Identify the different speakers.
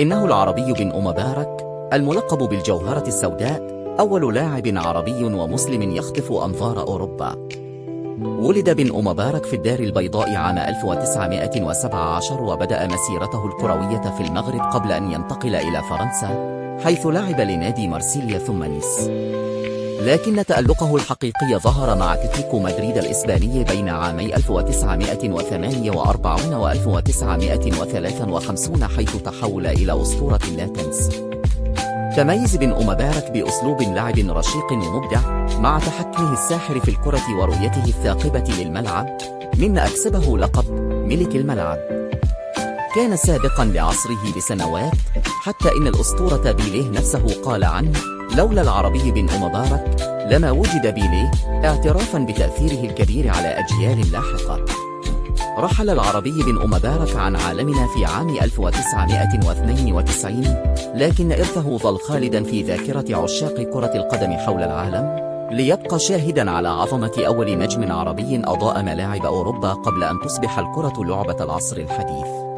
Speaker 1: إنه العربي بن مبارك الملقب بالجوهرة السوداء، أول لاعب عربي ومسلم يخطف أنظار أوروبا. ولد بن مبارك في الدار البيضاء عام 1917، وبدأ مسيرته الكروية في المغرب قبل أن ينتقل إلى فرنسا، حيث لعب لنادي مارسيليا ثم نيس. لكن تألقه الحقيقي ظهر مع أتلتيكو مدريد الإسباني بين عامي 1948 و 1953، حيث تحول إلى أسطورة لا تنس. تميز بن مبارك بأسلوب لعب رشيق ومبدع، مع تحكمه الساحر في الكرة ورؤيته الثاقبة للملعب، مما أكسبه لقب ملك الملعب. كان سابقا لعصره بسنوات، حتى إن الأسطورة بيليه نفسه قال عنه: لولا العربي بن مبارك لما وجد بيليه، اعترافا بتأثيره الكبير على أجيال لاحقة. رحل العربي بن مبارك عن عالمنا في عام 1992، لكن إرثه ظل خالدا في ذاكرة عشاق كرة القدم حول العالم، ليبقى شاهدا على عظمة أول نجم عربي أضاء ملاعب أوروبا قبل أن تصبح الكرة لعبة العصر الحديث.